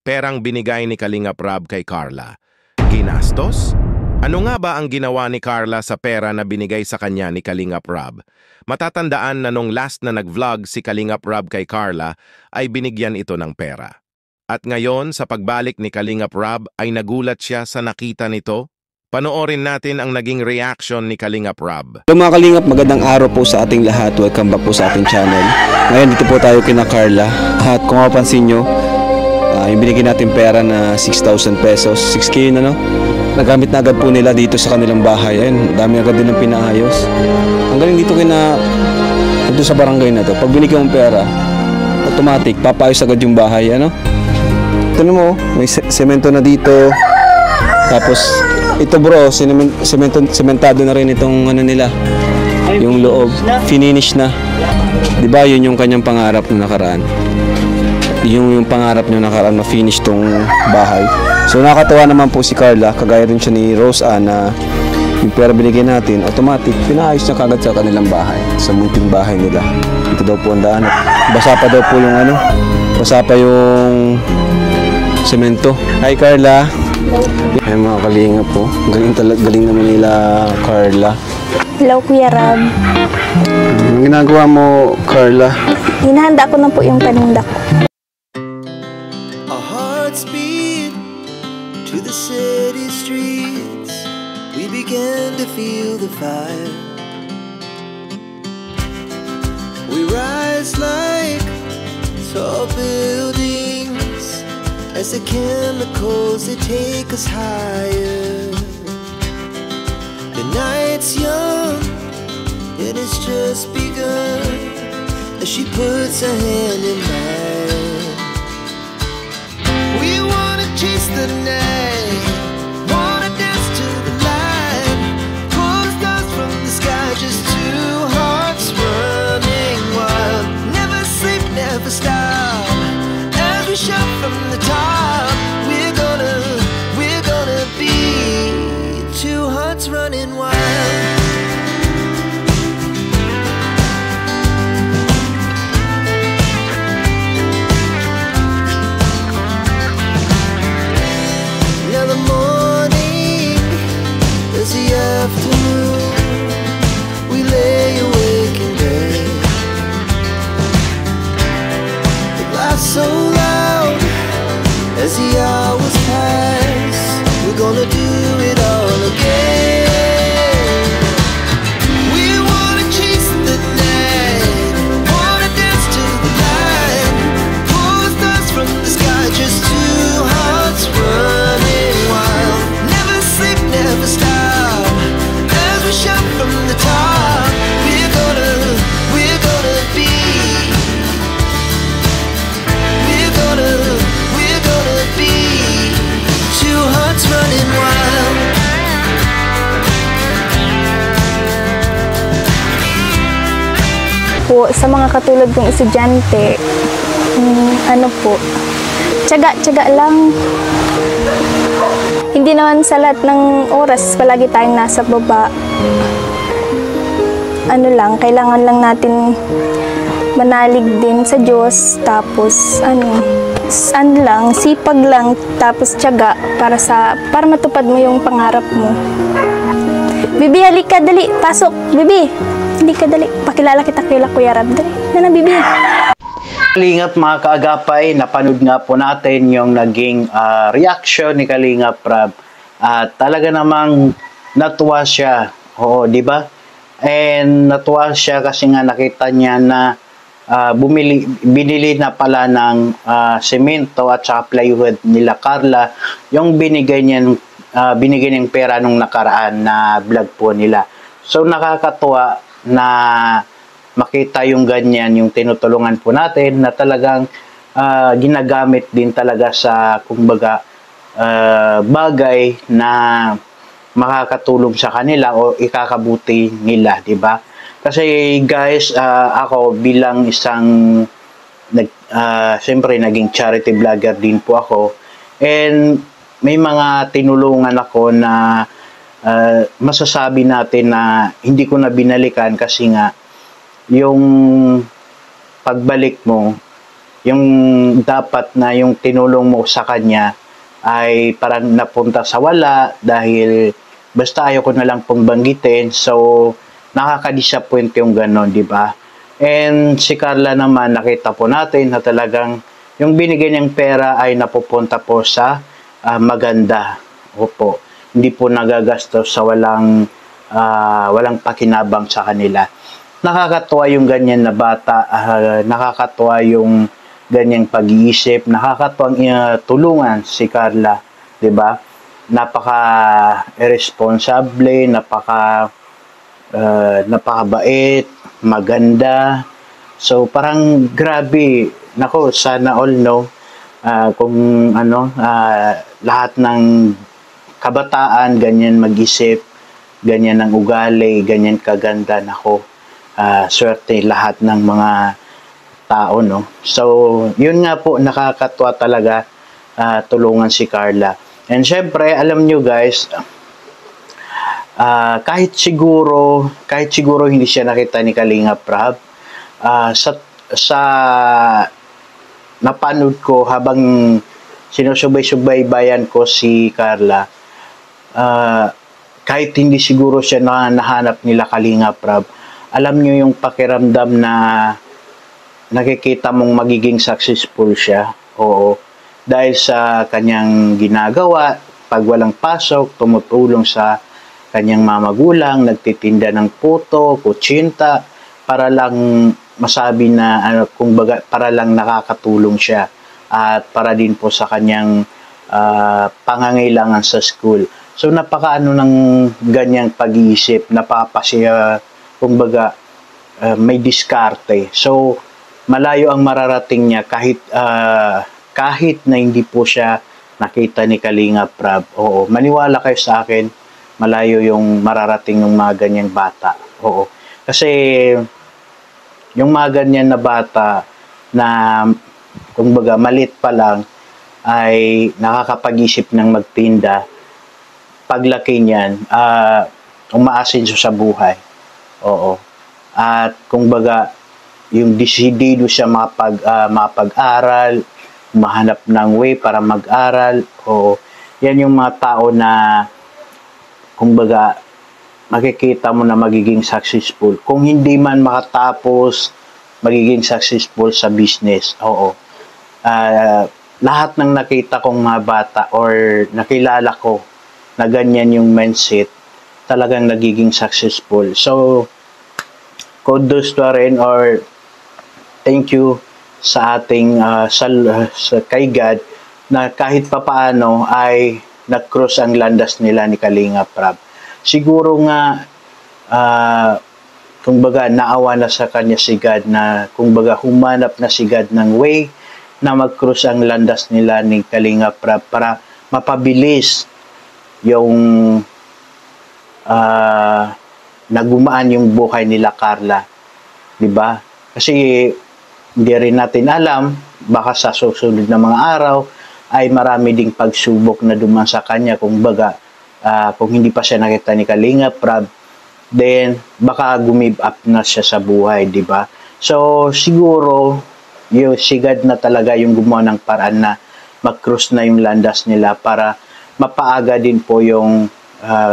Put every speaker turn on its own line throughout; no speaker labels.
perang binigay ni Kalingap Rab kay Carla. Ginastos? Ano nga ba ang ginawa ni Carla sa pera na binigay sa kanya ni Kalingap Rab? Matatandaan na nung last na nag-vlog si Kalingap Rab kay Carla ay binigyan ito ng pera. At ngayon sa pagbalik ni Kalingap Rab ay nagulat siya sa nakita nito. Panoorin natin ang naging reaction ni Kalingap Rab.
Hello mga Kalingap, magandang araw po sa ating lahat. Welcome back po sa ating channel. Ngayon dito po tayo kina Carla. At kung mapansin nyo, yung binigyan natin pera na 6,000 pesos, 6K yun ano? Nagamit na agad po nila dito sa kanilang bahay. Ayun, dami agad din ang pinaayos. Ang galing dito dito sa barangay na to. Pag binigyan mong pera, automatic, papaayos agad yung bahay. Ano? Ito na mo, may semento na dito. Tapos, ito bro, sementado na rin itong ano nila. Yung loob, finish na. Diba yun yung kanyang pangarap na nakaraan? Yung pangarap niya nakaraan, ma-finish tong bahay. So nakakatawa naman po si Carla, kagaya rin siya ni Rose Ann na yung pera binigyan natin, automatic, pinaayos niya kagad sa kanilang bahay, sa munting bahay nila. Ito daw po ang daan. Basa pa daw po yung basa pa yung semento. Hi Carla. Ay mga Kalingap po, galing naman nila Carla.
Hello Kuya Rab.
Anong ginagawa mo Carla?
Hinahanda ko na po yung paninda ko.
To the city streets, we began to feel the fire. We rise like tall buildings as the chemicals they take us higher. The night's young and it's just begun as she puts her hand in mine. We wanna chase the night, wanna dance to the light, pull the stars from the sky, just two hearts running wild. Never sleep, never stop, as we shout from the top. We're gonna be two hearts running wild. Afternoon, we lay awake in bed. The laugh so loud as the hours pass. We're gonna do it all again. We wanna chase the night, wanna dance to the light, pull the stars from the sky, just two hearts running wild. Never sleep, never stop. Shout from the top, we're gonna be two hearts running wild.
Po, sa mga katulad kong estudyante, tiyaga lang. Hindi naman sa lahat ng oras palagi tayong nasa baba. Kailangan lang natin manalig din sa Diyos, tapos sipag lang, tapos tiyaga para matupad mo yung pangarap mo. Bibi, halika, dali, pasok. Bibi, halika, dali. Pakilala kita kay Kuya Rab, dali. Na, Bibi.
Kalingap mga kaagapay, napanood nga po natin yung naging reaction ni Kalingap Rab. At talaga namang natuwa siya. Oo, di ba? And natuwa siya kasi nga nakita niya na binili na pala ng semento at saka plywood nila Carla yung binigay niyang pera nung nakaraan na vlog po nila. So nakakatuwa na makita yung ganyan, yung tinutulungan po natin na talagang ginagamit din talaga sa kumbaga bagay na makakatulong sa kanila o ikakabuti nila, di ba? Kasi guys, ako bilang isang siyempre naging charity vlogger din po ako, and may mga tinulungan ako na masasabi natin na hindi ko na binalikan kasi nga yung pagbalik mo yung dapat na yung tinulong mo sa kanya ay parang napunta sa wala dahil basta ayaw ko na lang pong banggitin. So, nakaka-disappoint yung ganon, di ba? And si Carla naman, nakita po natin na talagang yung binigay niyang pera ay napupunta po sa maganda. Opo. Hindi po nagagastos sa walang pakinabang sa kanila. Nakakatuwa yung ganyan na bata, nakakatuwa yung ganyang pag-iisip, nakakatuwang tulungan si Carla, 'di ba? Napaka-irresponsible, napakabait, maganda. So parang grabe, nako, sana all know kung lahat ng kabataan ganyan mag-isip, ganyan ang ugali, ganyan kaganda, nako. Swerte lahat ng mga tao, no? So, yun nga po, nakakatuwa talaga tulungan si Carla. And syempre, alam nyo guys, kahit siguro hindi siya nakita ni Kalingap Rab, sa napanood ko habang sinusubay-subaybayan ko si Carla, kahit hindi siguro siya nahanap nila Kalingap Rab, alam nyo yung pakiramdam na nakikita mong magiging successful siya. Oo. Dahil sa kanyang ginagawa, pag walang pasok, tumutulong sa kanyang mamagulang, nagtitinda ng puto, kutsinta, para lang masabi na, kumbaga, para lang nakakatulong siya. At para din po sa kanyang pangangailangan sa school. So, napakaano ng ganyang pag-iisip, napapasiya, kumbaga, may diskarte. So, malayo ang mararating niya kahit na hindi po siya nakita ni Kalingap Rab. Oo, maniwala kayo sa akin, malayo yung mararating ng mga ganyang bata. Oo. Kasi, yung mga ganyan na bata na, kumbaga, malit pa lang, ay nakakapag-isip ng magtinda, paglaki niyan, umaasenso sa buhay. Oo. At kumbaga, yung desidido siya mapag-aral, mahanap ng way para mag-aral. Oo. Yan yung mga tao na, kumbaga, makikita mo na magiging successful. Kung hindi man makatapos, magiging successful sa business. Oo. Lahat ng nakita kong mga bata or nakilala ko na ganyan yung mindset, talagang nagiging successful. So, kudos to rin or thank you sa ating kay God na kahit papaano ay nag-cross ang landas nila ni Kalingap Rab. Siguro nga kumbaga naawa na sa kanya si God na kumbaga humanap na si God ng way na mag-cross ang landas nila ni Kalingap Rab para mapabilis yung nagumaan yung buhay nila Carla, 'di ba? Kasi hindi rin natin alam, baka sa susunod na mga araw ay marami ding pagsubok na dumaan sa kanya, kumbaga kung hindi pa siya nakita ni Kalingap Rab, then baka gumib up na siya sa buhay, 'di ba? So siguro yung sigad na talaga yung gumawa ng paraan na mag-cross na yung landas nila para mapaaga din po yung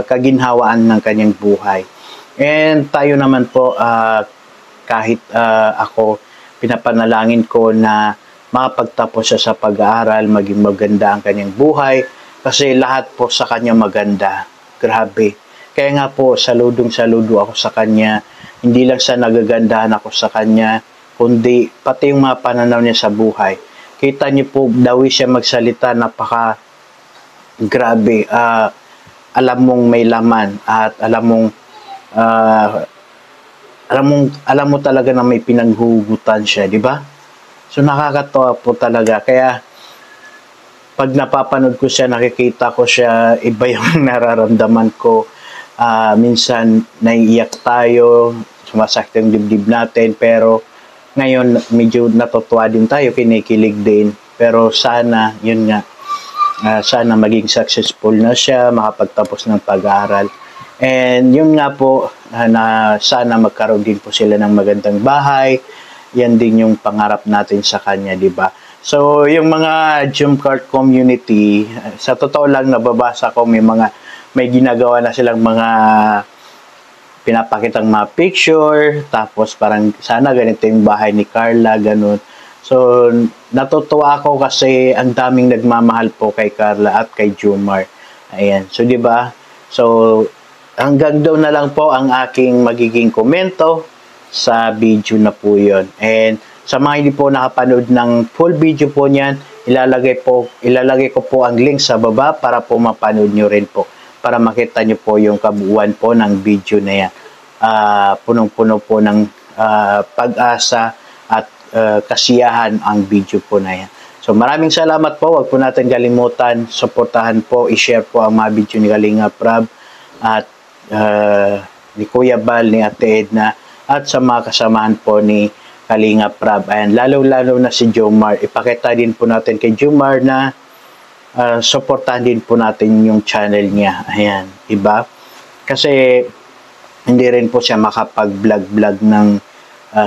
kaginhawaan ng kanyang buhay. And tayo naman po, kahit ako, pinapanalangin ko na makapagtapos siya sa pag-aaral, maging maganda ang kanyang buhay, kasi lahat po sa kanya maganda. Grabe. Kaya nga po, saludong-saludo ako sa kanya. Hindi lang sa nagagandahan ako sa kanya, kundi pati yung mga pananaw niya sa buhay. Kita niyo po, dawi siya magsalita, napaka grabe. Alam mong may laman at alam mo talaga na may pinaghugutan siya, di ba? So nakakatawa po talaga. Kaya pag napapanood ko siya, nakikita ko siya, iba yung nararamdaman ko. Minsan naiiyak tayo, sumasakit yung dibdib natin, pero ngayon medyo natutuwa din tayo, kinikilig din. Pero sana, yun nga, sana maging successful na siya, makapagtapos ng pag-aaral. And yun nga po, na sana magkaroon din po sila ng magandang bahay, yan din yung pangarap natin sa kanya, di ba? So, yung mga Jumcart community, sa totoo lang nababasa ko may ginagawa na silang mga pinapakitang mga picture, tapos parang sana ganito yung bahay ni Carla, ganun. So, natutuwa ako kasi ang daming nagmamahal po kay Carla at kay Jomar. Ayan. So, di ba? So, hanggang doon na lang po ang aking magiging komento sa video na po yun. And sa mga hindi po nakapanood ng full video po niyan, ilalagay ko po ang link sa baba para po mapanood nyo rin po. Para makita nyo po yung kabuuan po ng video na yan. Punong-puno po ng pag-asa at kasiyahan ang video po na yan. So maraming salamat po. Huwag po natin kalimutan, suportahan po, i-share po ang mga video ni Kalingap Rab at ni Kuya Bal, ni Ate Edna at sa mga kasamahan po ni Kalingap Rab. Ayan, lalo-lalo na si Jomar. Ipakita din po natin kay Jomar na suportahan din po natin yung channel niya. Ayan, diba? Kasi hindi rin po siya makapag-vlog ng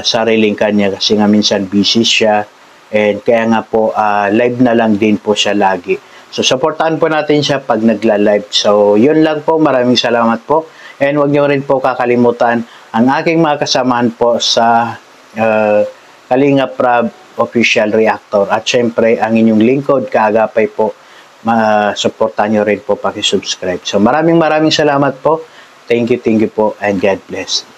sariling kanya kasi nga minsan busy siya, and kaya nga po live na lang din po siya lagi. So supportahan po natin siya pag nagla-live. So yun lang po, maraming salamat po, and huwag niyo rin po kakalimutan ang aking mga kasamahan po sa Kalingap Rab Official Reactor, at syempre ang inyong lingkod Kaagapay po, supportahan niyo rin po, paki-subscribe. So maraming salamat po. Thank you po, and God bless.